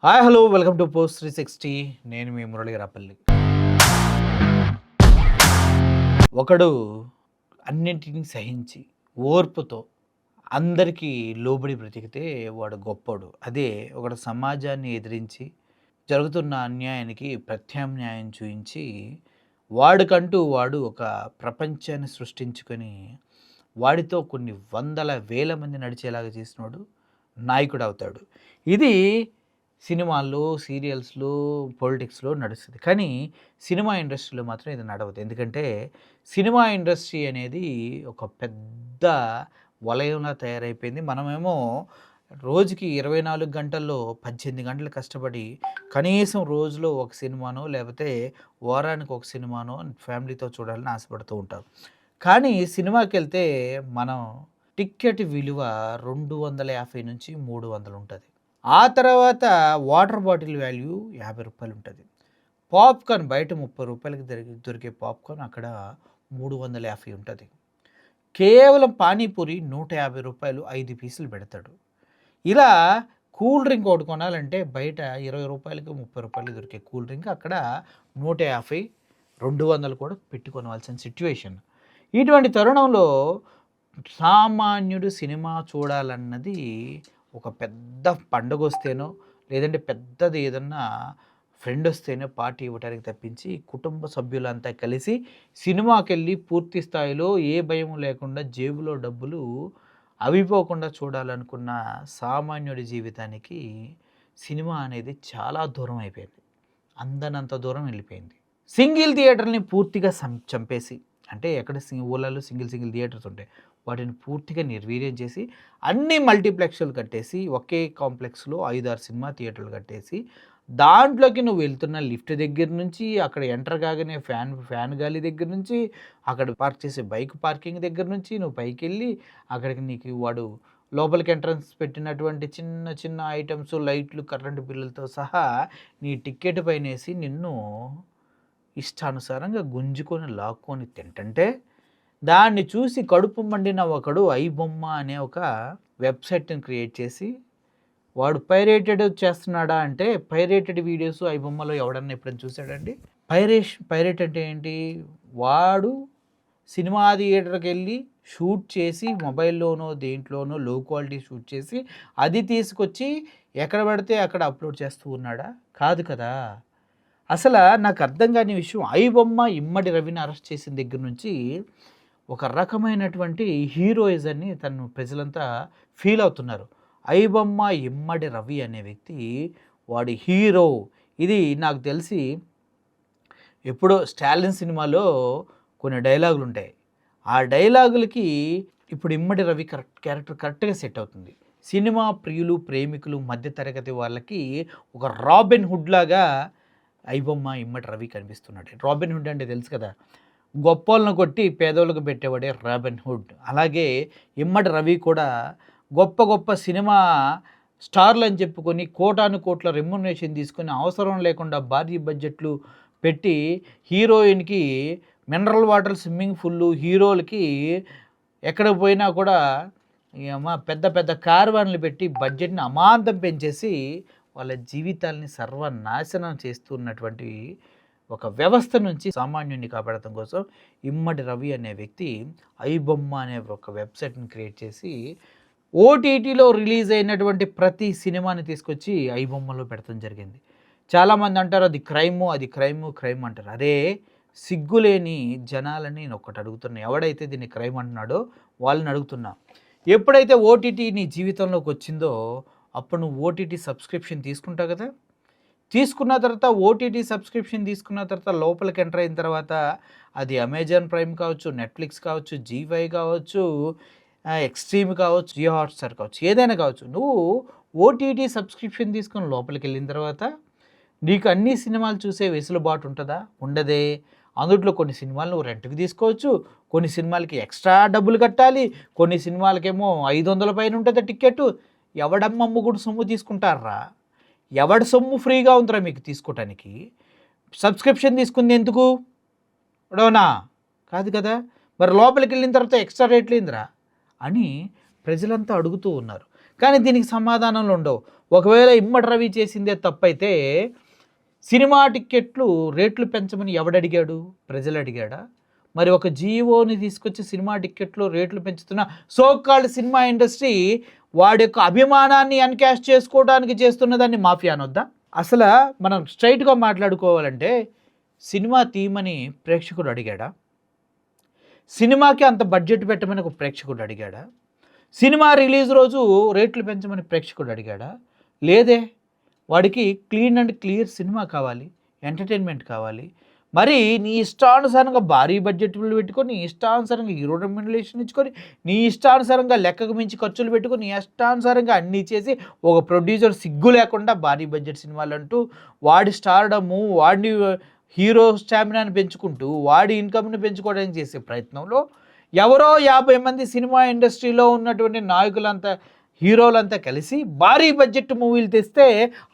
Hi hello welcome to post 360. నేను మీ మురళీరాపల్లి. ఒకడు అన్నింటినీ సహించి ఓర్పుతో అందరికీ లోబడి బ్రతికితే వాడు గొప్పోడు. అదే ఒకడు సమాజాన్ని ఎదిరించి జరుగుతున్న అన్యాయానికి ప్రత్యామ్నాయం చూయించి వాడికంటూ వాడు ఒక ప్రపంచాన్ని సృష్టించుకొని వాడితో కొన్ని వందల వేల మంది నడిచేలాగా చేసినోడు నాయకుడు అవుతాడు. ఇది సినిమాల్లో, సీరియల్స్‌లో, పొలిటిక్స్‌లో నడుస్తది. కానీ సినిమా ఇండస్ట్రీలో మాత్రం ఇది నడవదు. ఎందుకంటే సినిమా ఇండస్ట్రీ అనేది ఒక పెద్ద వలయంలా తయారైపోయింది. మనమేమో రోజుకి 24 గంటల్లో 18 గంటలు కష్టపడి కనీసం రోజులో ఒక సినిమానో, లేకపోతే వారానికి ఒక సినిమానో ఫ్యామిలీతో చూడాలని ఆశపడుతూ ఉంటాం. కానీ సినిమాకెళ్తే మనం టికెట్ విలువ 250-300 ఉంటది. ఆ తర్వాత వాటర్ బాటిల్ వాల్యూ రూ. 50 ఉంటది. పాప్‌కార్న్ బయట రూ. 30కి దొరికే పాప్‌కార్న్ అక్కడ 350 ఉంటది. కేవలం పానీపూరి రూ. 150 5 పీసులు పెడతాడు. ఇలా కూల్ డ్రింక్ ఒకటి కొనాలంటే బయట రూ. 20కి, రూ. 30కి దొరికే కూల్ డ్రింక్ అక్కడ 150, 200 కూడా పెట్టి కొనవలసిన సిట్యుయేషన్. ఇటువంటి తరుణంలో సామాన్యుడు సినిమా చూడాలన్నది ఒక పెద్ద పండగొస్తేనో, లేదంటే పెద్దది ఏదన్నా ఫ్రెండ్ వస్తేనే పార్టీ ఇవ్వటానికి తప్పించి, కుటుంబ సభ్యులంతా కలిసి సినిమాకెళ్ళి పూర్తి స్థాయిలో ఏ భయం లేకుండా జేబులో డబ్బులు అవిపోకుండా చూడాలనుకున్న సామాన్యుడి జీవితానికి సినిమా అనేది చాలా దూరం అయిపోయింది. అందనంత దూరం వెళ్ళిపోయింది. సింగిల్ థియేటర్‌ని పూర్తిగా చంపేసి, అంటే ఎక్కడ ఊర్లలో సింగిల్ థియేటర్స్ ఉంటాయి. వాటిని పూర్తిగా నిర్వీర్యం చేసి అన్ని మల్టీప్లెక్స్‌లు కట్టేసి ఒకే కాంప్లెక్స్‌లో 5, 6 సినిమా థియేటర్లు కట్టేసి దాంట్లోకి నువ్వు వెళ్తున్న లిఫ్ట్ దగ్గర నుంచి, అక్కడ ఎంటర్ కాగానే ఫ్యాన్ గాలి దగ్గర నుంచి, అక్కడ పార్క్ చేసే బైక్ పార్కింగ్ దగ్గర నుంచి నువ్వు పైకెళ్ళి అక్కడికి నీకు వాడు లోపలికి ఎంట్రన్స్ పెట్టినటువంటి చిన్న చిన్న ఐటమ్స్, లైట్లు, కరెంటు బిల్లులతో సహా నీ టికెట్ పైనేసి నిన్ను ఇష్టానుసారంగా గుంజుకొని లాక్కొని తింటంటే దాన్ని చూసి కడుపు మండిన ఒకడు ఐబొమ్మ అనే ఒక వెబ్సైట్‌ని క్రియేట్ చేసి వాడు పైరేటెడ్ చేస్తున్నాడా అంటే పైరేటెడ్ వీడియోస్ ఐబొమ్మలో ఎవడన్నా ఎప్పుడైనా చూసాడండి? పైరేట్ అంటే ఏంటి? వాడు సినిమా థియేటర్‌కెళ్ళి షూట్ చేసి మొబైల్‌లోనో దేంట్లోనో లో క్వాలిటీ షూట్ చేసి అది తీసుకొచ్చి ఎక్కడ పడితే అక్కడ అప్లోడ్ చేస్తూ ఉన్నాడా? కాదు కదా! నాకు అర్థం కాని విషయం, ఐబొమ్మ ఇమ్మడి రవిని అరెస్ట్ చేసిన దగ్గర నుంచి ఒక రకమైనటువంటి హీరోయిజాన్ని తను ప్రజలంతా ఫీల్ అవుతున్నారు. ఐబొమ్మ ఇమ్మడి రవి అనే వ్యక్తి వాడి హీరో. ఇది నాకు తెలిసి ఎప్పుడో 'స్టాలిన్' సినిమాలో కొన్ని డైలాగులు ఉంటాయి. ఆ డైలాగులకి ఇప్పుడు ఇమ్మడి రవి క్యారెక్టర్ కరెక్ట్‌గా సెట్ అవుతుంది. సినిమా ప్రియులు, ప్రేమికులు, మధ్యతరగతి వాళ్ళకి ఒక రాబిన్ హుడ్ లాగా ఐబొమ్మ ఇమ్మడి రవి కనిపిస్తున్నాడు. రాబిన్ హుడ్ అంటే తెలుసు కదా! గొప్పోళ్ళను కొట్టి పేదోళ్ళకు పెట్టేవాడే రాబిన్ హుడ్. అలాగే ఇమ్మడి రవి కూడా గొప్ప గొప్ప సినిమా స్టార్లు అని చెప్పుకొని కోటాను కోట్ల రెమ్యునరేషన్ తీసుకొని అవసరం లేకుండా భారీ బడ్జెట్లు పెట్టి హీరోయిన్‌కి మినరల్ వాటర్, స్విమ్మింగ్ పూల్లు, హీరోలకి ఎక్కడ పోయినా కూడా పెద్ద పెద్ద కార్వాన్లు పెట్టి బడ్జెట్‌ని అమాంతం పెంచేసి వాళ్ళ జీవితాల్ని సర్వనాశనం చేస్తున్నటువంటి ఒక వ్యవస్థ నుంచి సామాన్యుడిని కాపాడటం కోసం ఇమ్మడి రవి అనే వ్యక్తి ఐబొమ్మ అనే ఒక వెబ్సైట్ని క్రియేట్ చేసి ఓటీటీలో రిలీజ్ అయినటువంటి ప్రతి సినిమాని తీసుకొచ్చి ఐబొమ్మలో పెడతాం జరిగింది. చాలామంది అంటారు అది క్రైమ్ అంటారు. అరే సిగ్గులేని జనాలని నేను ఒకటి అడుగుతున్నా, ఎవడైతే దీన్ని క్రైమ్ అంటున్నాడో వాళ్ళని అడుగుతున్నా, ఎప్పుడైతే ఓటీటీ నీ జీవితంలోకి వచ్చిందో అప్పుడు నువ్వు ఓటీటీ సబ్స్క్రిప్షన్ తీసుకుంటావు కదా. తీసుకున్న తర్వాత ఓటీటీ సబ్స్క్రిప్షన్ తీసుకున్న తర్వాత లోపలికి ఎంటర్ అయిన తర్వాత అది అమెజాన్ ప్రైమ్ కావచ్చు, నెట్ఫ్లిక్స్ కావచ్చు, జీ5 కావచ్చు, ఎక్స్ట్రీమ్ కావచ్చు, జియో హాట్‌స్టార్ కావచ్చు, ఏదైనా కావచ్చు. నువ్వు ఓటీటీ సబ్స్క్రిప్షన్ తీసుకొని లోపలికి వెళ్ళిన తర్వాత నీకు అన్ని సినిమాలు చూసే వెసులుబాటు ఉంటుందా? ఉండదే. అందుట్లో కొన్ని సినిమాలు నువ్వు రెంట్‌కి తీసుకోవచ్చు, కొన్ని సినిమాలకి ఎక్స్ట్రా డబ్బులు కట్టాలి, కొన్ని సినిమాలకేమో 500 పైన ఉంటుంది టికెట్. ఎవడమ్మ అమ్ముకుడు సొమ్ము తీసుకుంటారా? ఎవడి సొమ్ము ఫ్రీగా ఉందిరా మీకు తీసుకోవటానికి? సబ్స్క్రిప్షన్ తీసుకుంది ఎందుకు? డోనా కాదు కదా. మరి లోపలికి వెళ్ళిన తర్వాత ఎక్స్ట్రా రేట్లు ఏందిరా అని ప్రజలంతా అడుగుతూ ఉన్నారు. కానీ దీనికి సమాధానాలు ఉండవు. ఒకవేళ ఇమ్మడి రవి చేసిందే తప్పైతే సినిమా టిక్కెట్లు రేట్లు పెంచమని ఎవడడిగాడు? ప్రజలు అడిగాడా? మరి ఒక జీవోని తీసుకొచ్చి సినిమా టిక్కెట్లు రేట్లు పెంచుతున్న సో కాల్డ్ సినిమా ఇండస్ట్రీ వాడి యొక్క అభిమానాన్ని ఎన్కాష్ చేసుకోవడానికి చేస్తున్న దాన్ని మాఫియా అనొద్దా? అసలు మనం స్ట్రైట్గా మాట్లాడుకోవాలంటే సినిమా తీయమని ప్రేక్షకుడు అడిగాడా? సినిమాకి అంత బడ్జెట్ పెట్టమని ఒక ప్రేక్షకుడు అడిగాడా? సినిమా రిలీజ్ రోజు రేట్లు పెంచమని ప్రేక్షకుడు అడిగాడా? లేదే. వాడికి క్లీన్ అండ్ క్లియర్ సినిమా కావాలి, ఎంటర్టైన్మెంట్ కావాలి. మరి నీ ఇష్టానుసారంగా భారీ బడ్జెట్లు పెట్టుకొని, నీ ఇష్టానుసారంగా హీరో రెమ్యునరేషన్ ఇచ్చుకొని, నీ ఇష్టానుసారంగా లెక్కకు మించి ఖర్చులు పెట్టుకొని, నీ ఇష్టానుసారంగా అన్నీ చేసి ఒక ప్రొడ్యూసర్ సిగ్గు లేకుండా భారీ బడ్జెట్ సినిమాలు అంటూ వాడి స్టార్డము, వాడిని హీరో స్టామినాని పెంచుకుంటూ వాడి ఇన్కమ్ని పెంచుకోవడానికి చేసే ప్రయత్నంలో ఎవరో 50 మంది సినిమా ఇండస్ట్రీలో ఉన్నటువంటి నాయకులంతా హీరోలంతా కలిసి భారీ బడ్జెట్ మూవీలు తెస్తే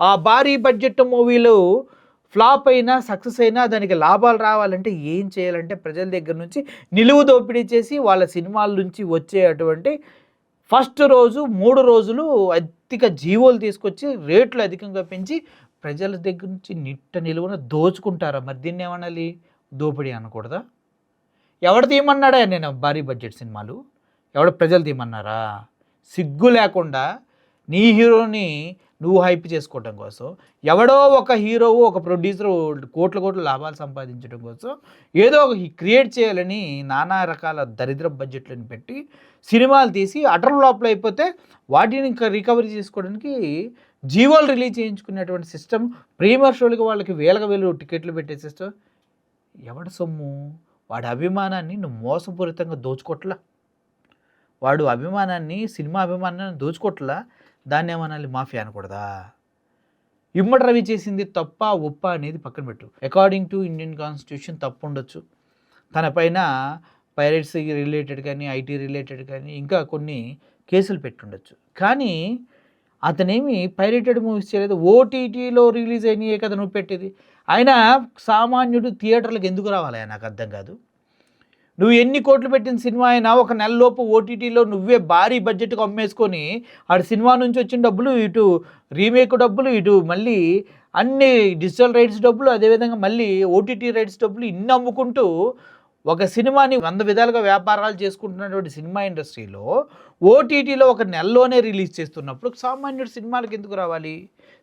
ఆ భారీ బడ్జెట్ మూవీలు ఫ్లాప్ అయినా సక్సెస్ అయినా దానికి లాభాలు రావాలంటే ఏం చేయాలంటే ప్రజల దగ్గర నుంచి నిలువు దోపిడీ చేసి వాళ్ళ సినిమాల నుంచి వచ్చే అటువంటి ఫస్ట్ రోజు 3 రోజులు అధిక జీవోలు తీసుకొచ్చి రేట్లు అధికంగా పెంచి ప్రజల దగ్గర నుంచి నిట్ట నిలువున దోచుకుంటారా? మరి దీన్ని ఏమనాలి? దోపిడీ అనకూడదా? ఎవడు తీయమన్నాడా నేను భారీ బడ్జెట్ సినిమాలు? ఎవడ ప్రజలు తీయమన్నారా? సిగ్గు లేకుండా నీ హీరోని నువ్వు హైప్ చేసుకోవటం కోసం ఎవడో ఒక హీరో ఒక ప్రొడ్యూసరు కోట్ల లాభాలు సంపాదించడం కోసం ఏదో ఒక క్రియేట్ చేయాలని నానా రకాల దరిద్ర బడ్జెట్లను పెట్టి సినిమాలు తీసి అటర్ ఫ్లాప్లు అయిపోతే వాటిని ఇంకా రికవరీ చేసుకోవడానికి జీవోలు రిలీజ్ చేయించుకునేటువంటి సిస్టమ్, ప్రీమియర్ షోలకి వాళ్ళకి వేలు టికెట్లు పెట్టే సిస్టమ్. ఎవడ సొమ్ము? వాడి అభిమానాన్ని నువ్వు మోసపూరితంగా దోచుకోట్లా? వాడు అభిమానాన్ని, సినిమా అభిమానాన్ని దోచుకోట్లా? దాన్ని ఏమనాలి? మాఫియా అనకూడదా? ఇమ్మడి రవి చేసింది తప్ప ఒప్ప అనేది పక్కన పెట్టు. అకార్డింగ్ టు ఇండియన్ కాన్స్టిట్యూషన్ తప్పు ఉండొచ్చు. తన పైన పైరేట్స్ రిలేటెడ్ కానీ, ఐటీ రిలేటెడ్ కానీ ఇంకా కొన్ని కేసులు పెట్టుండొచ్చు. కానీ అతనేమి పైరేటెడ్ మూవీస్ చేయలేదు. ఓటీటీలో రిలీజ్ అయినాయే కదా నువ్వు పెట్టేది. ఆయన సామాన్యుడు థియేటర్లకు ఎందుకు రావాలి? నాకు అర్థం కాదు. నువ్వు ఎన్ని కోట్లు పెట్టిన సినిమా అయినా ఒక నెలలోపు ఓటీటీలో నువ్వే భారీ బడ్జెట్కి అమ్మేసుకొని ఆడు సినిమా నుంచి వచ్చిన డబ్బులు, ఇటు రీమేక్ డబ్బులు, ఇటు మళ్ళీ అన్ని డిజిటల్ రైట్స్ డబ్బులు, అదేవిధంగా మళ్ళీ ఓటీటీ రైట్స్ డబ్బులు ఇన్ని అమ్ముకుంటూ ఒక సినిమాని 100 విధాలుగా వ్యాపారాలు చేసుకుంటున్నటువంటి సినిమా ఇండస్ట్రీలో ఓటీటీలో ఒక నెలలోనే రిలీజ్ చేస్తున్నప్పుడు సామాన్యుడు సినిమాలకు ఎందుకు రావాలి?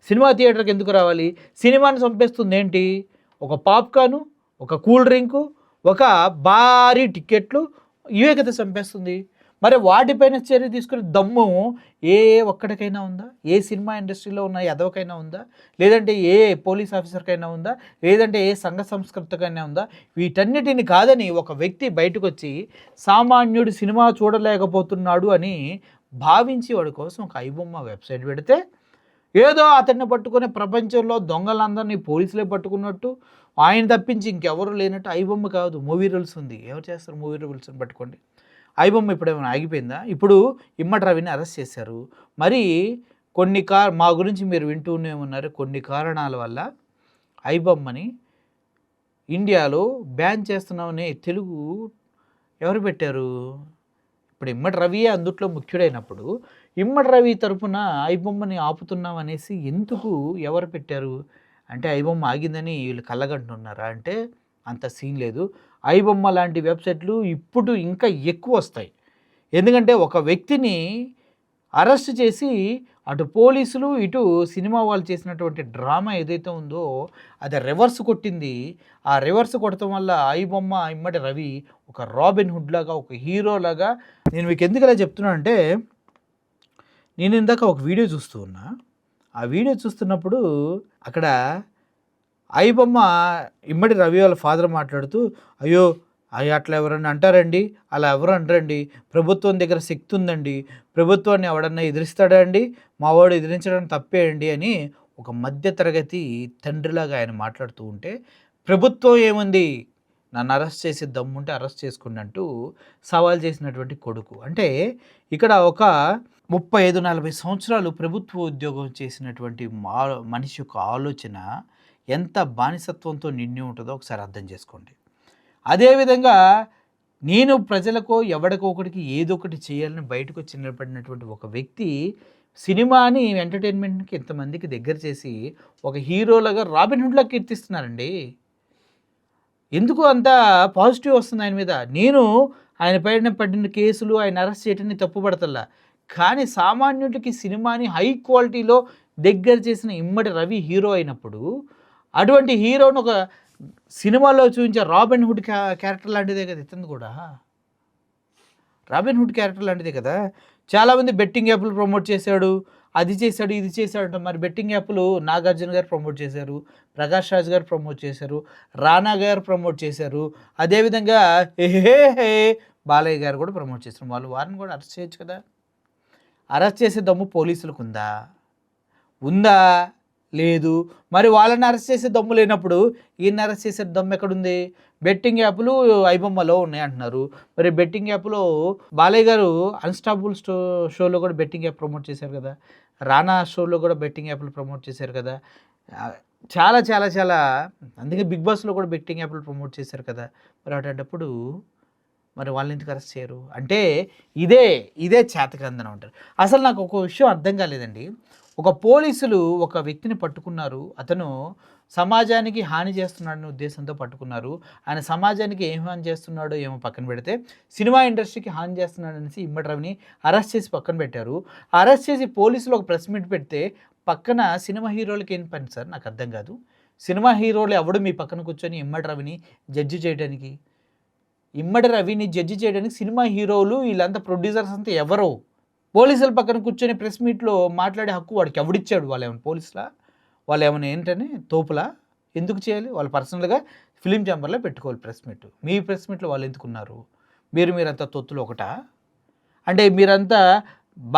సినిమా థియేటర్కి ఎందుకు రావాలి? సినిమాని చంపేస్తుంది ఏంటి? ఒక పాప్కార్ను, ఒక కూల్ డ్రింకు, ఒక భారీ టికెట్లు, ఇవే కదా చంపేస్తుంది. మరి వాటిపైన చర్య తీసుకునే దమ్ము ఏ ఒక్కడికైనా ఉందా? ఏ సినిమా ఇండస్ట్రీలో ఉన్న ఎదవకైనా ఉందా? లేదంటే ఏ పోలీస్ ఆఫీసర్కైనా ఉందా? లేదంటే ఏ సంఘ సంస్కృతికైనా ఉందా? వీటన్నిటిని కాదని ఒక వ్యక్తి బయటకు వచ్చి సామాన్యుడు సినిమా చూడలేకపోతున్నాడు అని భావించి వాడి కోసం ఒక ఐబొమ్మ వెబ్సైట్ పెడితే ఏదో అతన్ని పట్టుకునే ప్రపంచంలో దొంగలందరినీ పోలీసులే పట్టుకున్నట్టు, ఆయన తప్పించి ఇంకెవరు లేనట్టు ఐబొమ్మ కాదు, మూవీ రూల్స్ ఉంది. ఎవరు చేస్తారు? మూవీ రూల్స్ని పట్టుకోండి. ఐబొమ్మ ఇప్పుడు ఏమైనా ఆగిపోయిందా? ఇప్పుడు ఇమ్మడి రవిని అరెస్ట్ చేశారు. మరి కొన్ని మా గురించి మీరు వింటూనే ఉన్నారు. కొన్ని కారణాల వల్ల ఐబొమ్మని ఇండియాలో బ్యాన్ చేస్తున్నామని తెలుగు ఎవరు పెట్టారు? ఇప్పుడు ఇమ్మడి రవియే అందుట్లో ముఖ్యుడైనప్పుడు ఇమ్మడి రవి తరపున ఐబొమ్మని ఆపుతున్నాం అనేసి ఎందుకు ఎవరు పెట్టారు? అంటే ఐబొమ్మ ఆగిందని వీళ్ళు కళ్ళగంటున్నారా? అంటే అంత సీన్ లేదు. ఐబొమ్మ లాంటి వెబ్సైట్లు ఇప్పుడు ఇంకా ఎక్కువ వస్తాయి. ఎందుకంటే ఒక వ్యక్తిని అరెస్ట్ చేసి అటు పోలీసులు, ఇటు సినిమా వాళ్ళు చేసినటువంటి డ్రామా ఏదైతే ఉందో అది రివర్స్ కొట్టింది. ఆ రివర్స్ కొట్టడం వల్ల ఐబొమ్మ ఇమ్మడి రవి ఒక రాబిన్ హుడ్ లాగా, ఒక హీరోలాగా. నేను మీకు ఎందుకు ఇలా చెప్తున్నానంటే, నేను ఇందాక ఒక వీడియో చూస్తూ ఉన్నా. ఆ వీడియో చూస్తున్నప్పుడు అక్కడ ఐబొమ్మ ఇమ్మడి రవి వాళ్ళ ఫాదర్ మాట్లాడుతూ, అయ్యో అట్లా ఎవరన్నా అంటారండి? అలా ఎవరు అనరండి. ప్రభుత్వం దగ్గర శక్తి ఉందండి. ప్రభుత్వాన్ని ఎవడన్నా ఎదిరిస్తాడా అండి? మా వాడు ఎదిరించడం తప్పే అండి అని ఒక మధ్యతరగతి తండ్రిలాగా ఆయన మాట్లాడుతూ ఉంటే, ప్రభుత్వం ఏముంది, నన్ను అరెస్ట్ చేసి దమ్ముంటే అరెస్ట్ చేసుకోండి అంటూ సవాల్ చేసినటువంటి కొడుకు. అంటే ఇక్కడ ఒక 35-40 సంవత్సరాలు ప్రభుత్వ ఉద్యోగం చేసినటువంటి మనిషి యొక్క ఆలోచన ఎంత బానిసత్వంతో నిండి ఉంటుందో ఒకసారి అర్థం చేసుకోండి. అదేవిధంగా నేను ప్రజలకో ఎవడికో ఒకడికి ఏదో ఒకటి చేయాలని బయటకు వచ్చి నిలబడినటువంటి ఒక వ్యక్తి సినిమాని ఎంటర్టైన్మెంట్కి ఇంతమందికి దగ్గర చేసి ఒక హీరోలాగా రాబిన్ హుడ్లా కీర్తిస్తున్నారండి. ఎందుకు అంత పాజిటివ్ వస్తుంది ఆయన మీద? నేను ఆయన పైన పడిన కేసులు, ఆయన అరెస్ట్ చేయటాన్ని తప్పుపడతల్లా. కానీ సామాన్యుడికి సినిమాని హై క్వాలిటీలో దగ్గర చేసిన ఇమ్మడి రవి హీరో అయినప్పుడు, అటువంటి హీరోని ఒక సినిమాలో చూపించే రాబిన్ హుడ్ క్యారెక్టర్ లాంటిదే కదా ఇతనిది కూడా. రాబిన్ హుడ్ క్యారెక్టర్ లాంటిదే కదా. చాలామంది బెట్టింగ్ యాప్లు ప్రమోట్ చేశాడు, అది చేశాడు, ఇది చేశాడు అంట. మరి బెట్టింగ్ యాప్లు నాగార్జున గారు ప్రమోట్ చేశారు, ప్రకాష్ రాజ్ గారు ప్రమోట్ చేశారు, రానా గారు ప్రమోట్ చేశారు, అదేవిధంగా హే బాలయ్య గారు కూడా ప్రమోట్ చేశారు. వారిని కూడా అరెస్ట్ చేయొచ్చు కదా. అరెస్ట్ చేసే దమ్ము పోలీసులకు ఉందా? ఉందా? లేదు. మరి వాళ్ళని అరెస్ట్ చేసే దమ్ము లేనప్పుడు ఈయన్ని అరెస్ట్ చేసే దమ్ము ఎక్కడుంది? బెట్టింగ్ యాప్లు ఐబొమ్మలో ఉన్నాయి అంటున్నారు. మరి బెట్టింగ్ యాప్లో బాలయ్య గారు అన్స్టాపుల్ షోలో కూడా బెట్టింగ్ యాప్ ప్రమోట్ చేశారు కదా. రానా షోలో కూడా బెట్టింగ్ యాప్లు ప్రమోట్ చేశారు కదా. చాలా చాలా చాలా అందుకే బిగ్ బాస్లో కూడా బెట్టింగ్ యాప్లు ప్రమోట్ చేశారు కదా. మరి అటువంటిప్పుడు మరి వాళ్ళని ఎందుకు అరెస్ట్ చేయరు? అంటే ఇదే చేతకందనం అంటారు. అసలు నాకు ఒక విషయం అర్థం కాలేదండి. ఒక పోలీసులు ఒక వ్యక్తిని పట్టుకున్నారు. అతను సమాజానికి హాని చేస్తున్నాడనే ఉద్దేశంతో పట్టుకున్నారు. ఆయన సమాజానికి ఏం హాని చేస్తున్నాడో ఏమో పక్కన పెడితే, సినిమా ఇండస్ట్రీకి హాని చేస్తున్నాడనేసి ఇమ్మడి రవిని అరెస్ట్ చేసి పక్కన పెట్టారు. అరెస్ట్ చేసి పోలీసులు ఒక ప్రెస్ మీట్ పెడితే పక్కన సినిమా హీరోలకి ఏం పని సార్? నాకు అర్థం కాదు. సినిమా హీరోలు ఎవడు మీ పక్కన కూర్చొని ఇమ్మడి రవిని జడ్జి చేయడానికి? ఇమ్మడి రవిని జడ్జి చేయడానికి సినిమా హీరోలు వీళ్ళంతా ప్రొడ్యూసర్స్ అంతా ఎవరో? పోలీసుల పక్కన కూర్చొని ప్రెస్ మీట్లో మాట్లాడే హక్కు వాడికి ఎవడిచ్చాడు? వాళ్ళు ఏమైనా పోలీసులా? వాళ్ళు ఏమైనా ఏంటని తోపులా? ఎందుకు చేయాలి? వాళ్ళు పర్సనల్గా ఫిలిం ఛాంబర్లో పెట్టుకోవాలి ప్రెస్ మీట్. మీ ప్రెస్ మీట్లో వాళ్ళు ఎందుకున్నారు? మీరంతా తొత్తులు ఒకటా? అంటే మీరంతా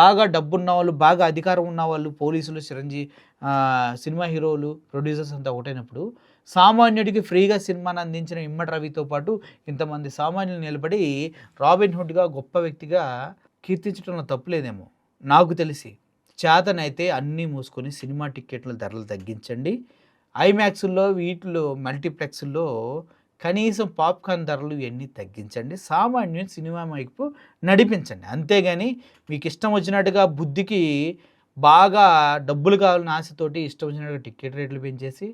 బాగా డబ్బున్న వాళ్ళు, బాగా అధికారం ఉన్న వాళ్ళు, పోలీసులు, సినిమా హీరోలు, ప్రొడ్యూసర్స్ అంతా ఒకటైనప్పుడు సామాన్యుడికి ఫ్రీగా సినిమాను అందించిన ఇమ్మడి రవితో పాటు ఇంతమంది సామాన్యులు నిలబడి రాబిన్ హుడ్గా గొప్ప వ్యక్తిగా కీర్తించడంలో తప్పులేదేమో నాకు తెలిసి. చేతనైతే అన్నీ మూసుకొని సినిమా టిక్కెట్ల ధరలు తగ్గించండి. ఐమాక్స్లో వీటిలో మల్టీప్లెక్స్లో కనీసం పాప్కార్న్ ధరలు ఇవన్నీ తగ్గించండి. సామాన్యుని సినిమా వైపు నడిపించండి. అంతేగాని మీకు ఇష్టం వచ్చినట్టుగా బుద్ధికి బాగా డబ్బులు కావాలని ఆశతోటి ఇష్టం వచ్చినట్టుగా టికెట్ రేట్లు పెంచేసి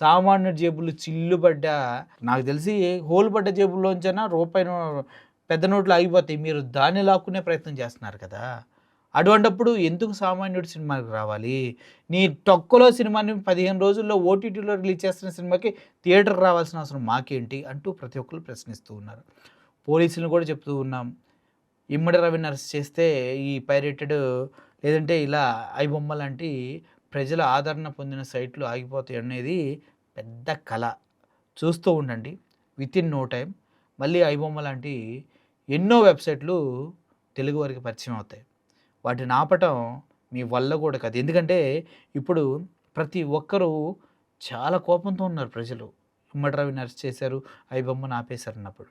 సామాన్యుడి జేబులు చిల్లుబడ్డ, నాకు తెలిసి హోల్ పడ్డ జేబుల్లోంచైనా రూపాయి పెద్ద నోట్లు ఆగిపోతాయి. మీరు దాన్ని లాక్కునే ప్రయత్నం చేస్తున్నారు కదా. అటువంటిప్పుడు ఎందుకు సామాన్యుడి సినిమాకి రావాలి? నీ తొక్కలో సినిమాని 15 రోజుల్లో ఓటీటీలో రిలీజ్ చేస్తున్న సినిమాకి థియేటర్కి రావాల్సిన అవసరం మాకేంటి అంటూ ప్రతి ఒక్కరు ప్రశ్నిస్తూ ఉన్నారు. పోలీసులను కూడా చెప్తూ ఉన్నాం, ఇమ్మడి రవిని అరెస్ట్ చేస్తే ఈ పైరేటెడ్ లేదంటే ఇలా ఐబొమ్మ లాంటి ప్రజల ఆదరణ పొందిన సైట్లు ఆగిపోతాయి అనేది పెద్ద కళ. చూస్తూ ఉండండి, వితిన్ నో టైం మళ్ళీ ఐబొమ్మ లాంటి ఎన్నో వెబ్సైట్లు తెలుగు వారికి పరిచయం అవుతాయి. వాటిని ఆపటం మీ వల్ల కూడా కాదు. ఎందుకంటే ఇప్పుడు ప్రతి ఒక్కరూ చాలా కోపంతో ఉన్నారు ప్రజలు. ఇమ్మడి రవిని అరెస్ట్ చేశారు, ఐబొమ్మను ఆపేశారు అన్నప్పుడు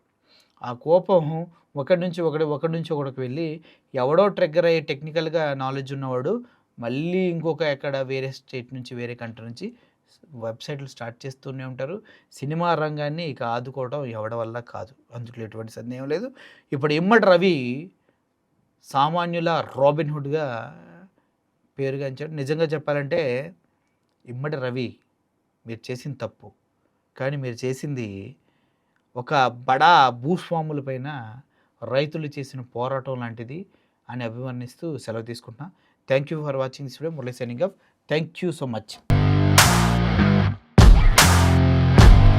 ఆ కోపం ఒకటి నుంచి ఒకడికి వెళ్ళి ఎవడో ట్రిగ్గర్ అయ్యి టెక్నికల్గా నాలెడ్జ్ ఉన్నవాడు మళ్ళీ ఇంకొక ఎక్కడ వేరే స్టేట్ నుంచి వేరే కంట్రీ నుంచి వెబ్సైట్లు స్టార్ట్ చేస్తూనే ఉంటారు. సినిమా రంగాన్ని ఇక ఆదుకోవడం ఎవడి వల్ల కాదు, అందులో ఎటువంటి సందేహం లేదు. ఇప్పుడు ఇమ్మడి రవి సామాన్యుల రాబిన్ హుడ్గా పేరుగాంచాడు. నిజంగా చెప్పాలంటే ఇమ్మడి రవి మీరు చేసింది తప్పు, కానీ మీరు చేసింది ఒక బడా భూస్వాములపైన రైతులు చేసిన పోరాటం లాంటిది అని అభివర్ణిస్తూ సెలవు తీసుకుంటున్నా. Thank you for watching this video. Murali signing off. Thank you so much.